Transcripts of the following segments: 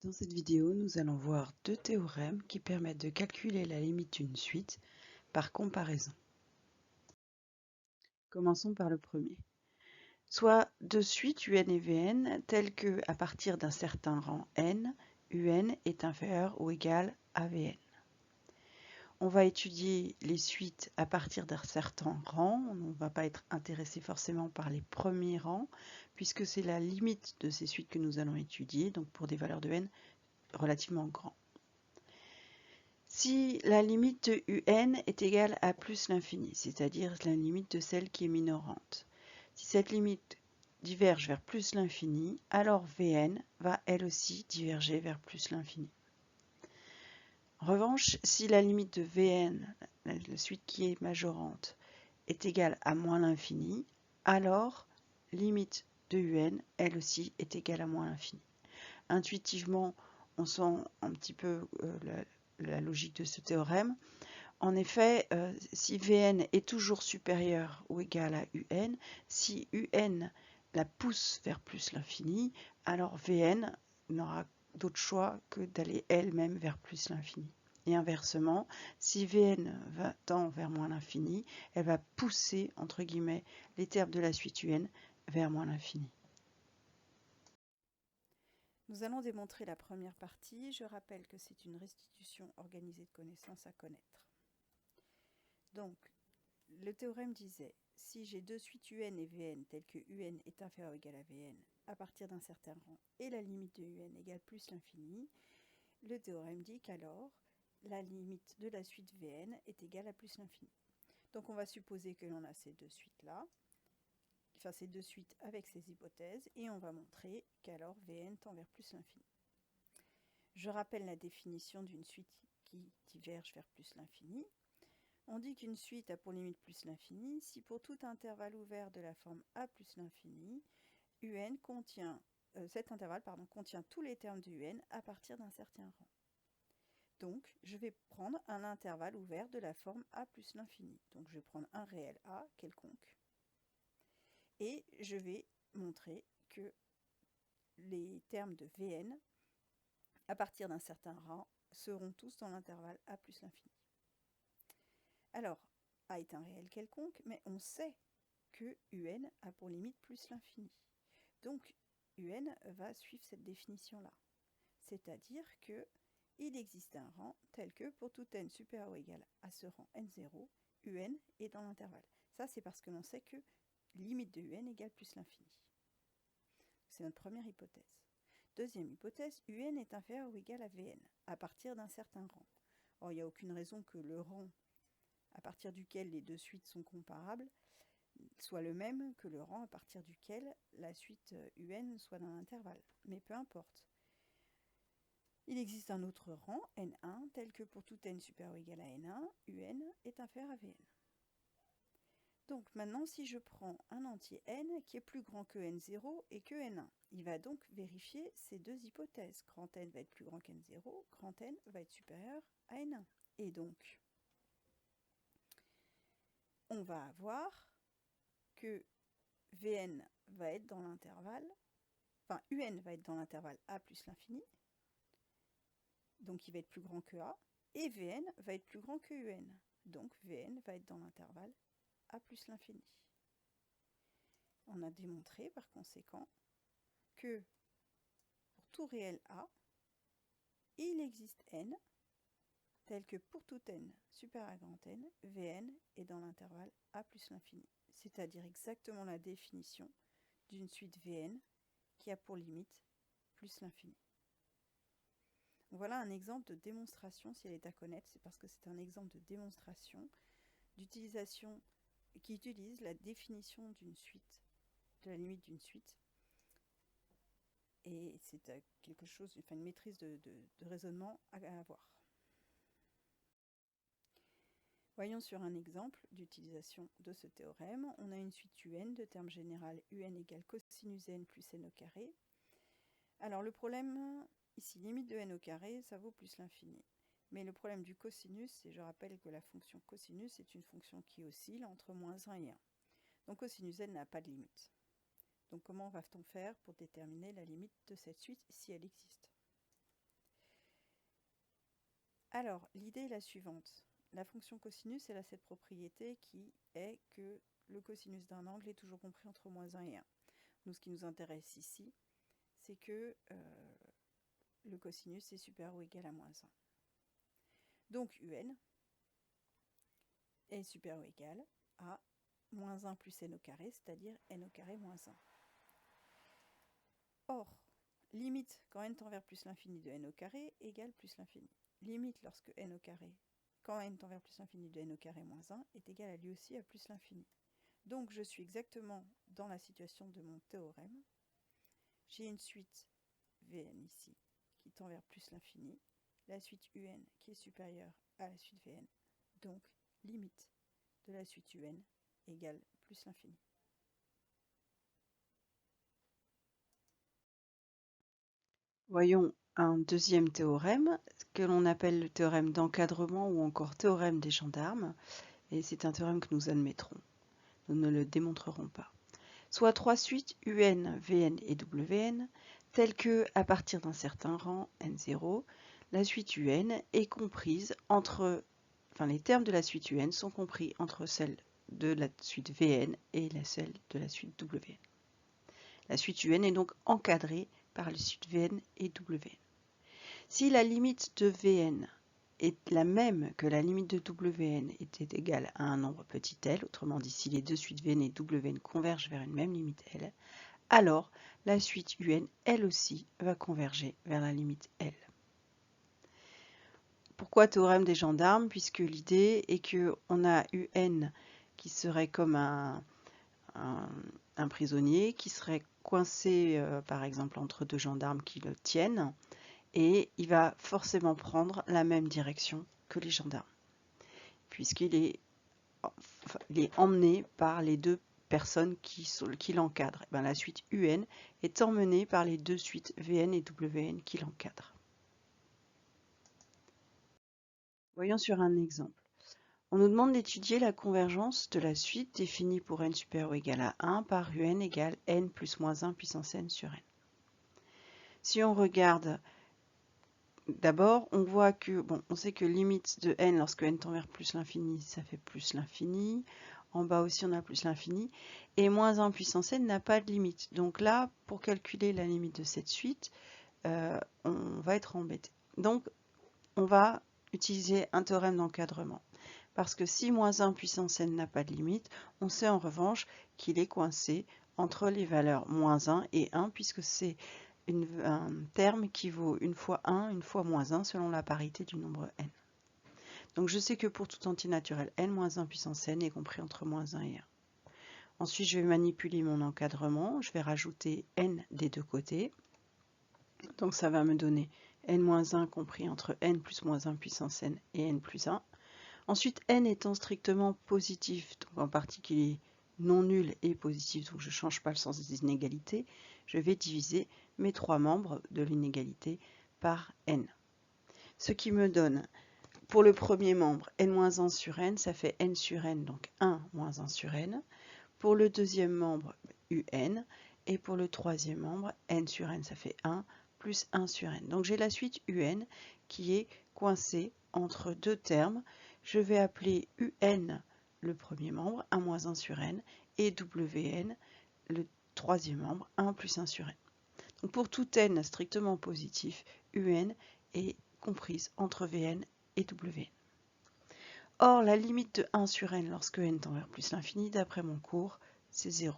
Dans cette vidéo, nous allons voir deux théorèmes qui permettent de calculer la limite d'une suite par comparaison. Commençons par le premier. Soit deux suites un et Vn telles que, à partir d'un certain rang n, un est inférieur ou égal à Vn. On va étudier les suites à partir d'un certain rang. On ne va pas être intéressé forcément par les premiers rangs, puisque c'est la limite de ces suites que nous allons étudier, donc pour des valeurs de n relativement grands. Si la limite de un est égale à plus l'infini, c'est-à-dire la limite de celle qui est minorante, si cette limite diverge vers plus l'infini, alors Vn va elle aussi diverger vers plus l'infini. En revanche, si la limite de Vn, la suite qui est majorante, est égale à moins l'infini, alors limite de un, elle aussi, est égale à moins l'infini. Intuitivement, on sent un petit peu la logique de ce théorème. En effet, si Vn est toujours supérieur ou égal à un, si un la pousse vers plus l'infini, alors Vn n'aura d'autre choix que d'aller elle-même vers plus l'infini. Et inversement, si Vn tend vers moins l'infini, elle va pousser, entre guillemets, les termes de la suite un vers moins l'infini. Nous allons démontrer la première partie. Je rappelle que c'est une restitution organisée de connaissances à connaître. Donc, le théorème disait, si j'ai deux suites un et Vn telles que un est inférieur ou égal à Vn à partir d'un certain rang et la limite de un égale plus l'infini, le théorème dit qu'alors la limite de la suite Vn est égale à plus l'infini. Donc on va supposer que l'on a ces deux suites-là, enfin ces deux suites avec ces hypothèses, et on va montrer qu'alors Vn tend vers plus l'infini. Je rappelle la définition d'une suite qui diverge vers plus l'infini. On dit qu'une suite a pour limite plus l'infini si pour tout intervalle ouvert de la forme A plus l'infini, cet intervalle contient tous les termes de un à partir d'un certain rang. Donc, je vais prendre un intervalle ouvert de la forme A plus l'infini. Donc, je vais prendre un réel A quelconque. Et je vais montrer que les termes de Vn, à partir d'un certain rang, seront tous dans l'intervalle A plus l'infini. Alors, A est un réel quelconque, mais on sait que un a pour limite plus l'infini. Donc, un va suivre cette définition-là. C'est-à-dire que il existe un rang tel que pour tout n supérieur ou égal à ce rang n0, un est dans l'intervalle. Ça, c'est parce que l'on sait que limite de un égale plus l'infini. C'est notre première hypothèse. Deuxième hypothèse, un est inférieur ou égal à Vn, à partir d'un certain rang. Or, il n'y a aucune raison que le rang à partir duquel les deux suites sont comparables soit le même que le rang à partir duquel la suite un soit dans l'intervalle. Mais peu importe. Il existe un autre rang, n1, tel que pour tout n supérieur ou égal à n1, un est inférieur à Vn. Donc maintenant, si je prends un entier n qui est plus grand que n0 et que n1, il va donc vérifier ces deux hypothèses. Grand n va être plus grand qu'n0, grand n va être supérieur à n1. Et donc, on va avoir que Vn va être dans l'intervalle, enfin un va être dans l'intervalle a plus l'infini, donc il va être plus grand que a, et Vn va être plus grand que un, donc Vn va être dans l'intervalle a plus l'infini. On a démontré par conséquent que pour tout réel a, il existe n, tel que pour tout n supérieur à grand n, Vn est dans l'intervalle a plus l'infini, c'est-à-dire exactement la définition d'une suite Vn qui a pour limite plus l'infini. Voilà un exemple de démonstration, si elle est à connaître, c'est parce que c'est un exemple de démonstration d'utilisation qui utilise la définition d'une suite, de la limite d'une suite. Et c'est quelque chose, enfin une maîtrise de raisonnement à avoir. Voyons sur un exemple d'utilisation de ce théorème. On a une suite un de terme général un égale cosinus n plus n au carré. Alors le problème, ici, limite de n au carré, ça vaut plus l'infini. Mais le problème du cosinus, c'est, je rappelle que la fonction cosinus est une fonction qui oscille entre moins 1 et 1. Donc cosinus n n'a pas de limite. Donc comment va-t-on faire pour déterminer la limite de cette suite si elle existe? Alors, l'idée est la suivante. La fonction cosinus, elle a cette propriété qui est que le cosinus d'un angle est toujours compris entre -1 et 1. Nous, ce qui nous intéresse ici, c'est que le cosinus est supérieur ou égal à -1. Donc, UN est supérieur ou égal à -1 plus n au carré, c'est-à-dire n au carré moins 1. Or, limite quand n tend vers plus l'infini de n au carré égale plus l'infini. Limite lorsque n au carré, quand n tend vers plus l'infini de n au carré moins 1 est égal à lui aussi à plus l'infini. Donc je suis exactement dans la situation de mon théorème. J'ai une suite Vn ici qui tend vers plus l'infini, la suite Un qui est supérieure à la suite Vn, donc limite de la suite Un égale plus l'infini. Voyons un deuxième théorème que l'on appelle le théorème d'encadrement ou encore théorème des gendarmes, et c'est un théorème que nous admettrons. Nous ne le démontrerons pas. Soit trois suites UN, Vn et Wn, telles que, à partir d'un certain rang n0, la suite UN est comprise entre, les termes de la suite UN sont compris entre celles de la suite Vn et celle de la suite Wn. La suite UN est donc encadrée par les suites Vn et Wn. Si la limite de Vn est la même que la limite de Wn était égale à un nombre petit l, autrement dit si les deux suites Vn et Wn convergent vers une même limite l, alors la suite Un, elle aussi, va converger vers la limite l. Pourquoi théorème des gendarmes? Puisque l'idée est qu'on a Un qui serait comme un prisonnier, qui serait coincé par exemple entre deux gendarmes qui le tiennent, et il va forcément prendre la même direction que les gendarmes, puisqu'il est, emmené par les deux personnes qui l'encadrent. La suite UN est emmenée par les deux suites Vn et Wn qui l'encadrent. Voyons sur un exemple. On nous demande d'étudier la convergence de la suite définie pour n supérieur ou égal à 1 par Un égale n plus -1 puissance n sur n. Si on regarde, d'abord, on voit que, on sait que limite de n lorsque n tend vers plus l'infini, ça fait plus l'infini. En bas aussi, on a plus l'infini. Et -1 puissance n n'a pas de limite. Donc là, pour calculer la limite de cette suite, on va être embêté. Donc, on va utiliser un théorème d'encadrement. Parce que si -1 puissance n n'a pas de limite, on sait en revanche qu'il est coincé entre les valeurs -1 et 1, puisque c'est un terme qui vaut une fois 1, une fois -1, selon la parité du nombre n. Donc je sais que pour tout entier naturel, n-1 puissance n est compris entre -1 et 1. Ensuite, je vais manipuler mon encadrement. Je vais rajouter n des deux côtés. Donc ça va me donner n-1 compris entre n plus -1 puissance n et n plus 1. Ensuite, n étant strictement positif, donc en particulier non nul et positif, donc je ne change pas le sens des inégalités, je vais diviser mes trois membres de l'inégalité par n. Ce qui me donne, pour le premier membre, n-1 sur n, ça fait n sur n, donc 1 moins 1 sur n. Pour le deuxième membre, un, et pour le troisième membre, n sur n, ça fait 1 plus 1 sur n. Donc j'ai la suite un qui est coincée entre deux termes. Je vais appeler un le premier membre, 1 moins 1 sur n, et wn le troisième membre, 1 plus 1 sur n. Donc pour tout n strictement positif, un est comprise entre vn et wn. Or, la limite de 1 sur n lorsque n tend vers plus l'infini, d'après mon cours, c'est 0.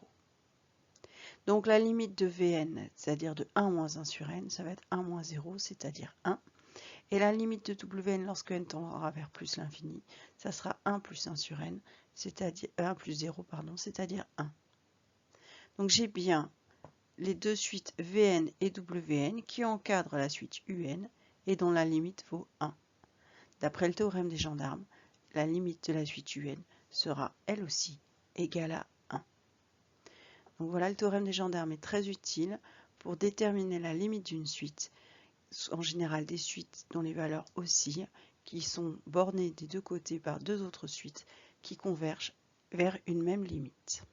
Donc la limite de vn, c'est-à-dire de 1 moins 1 sur n, ça va être 1 moins 0, c'est-à-dire 1. Et la limite de wn lorsque n tendra vers plus l'infini, ça sera 1 plus 1 sur n, c'est-à-dire 1 plus 0, pardon, c'est-à-dire 1. Donc j'ai bien les deux suites Vn et Wn qui encadrent la suite Un et dont la limite vaut 1. D'après le théorème des gendarmes, la limite de la suite Un sera elle aussi égale à 1. Donc voilà, le théorème des gendarmes est très utile pour déterminer la limite d'une suite, en général des suites dont les valeurs oscillent, qui sont bornées des deux côtés par deux autres suites qui convergent vers une même limite.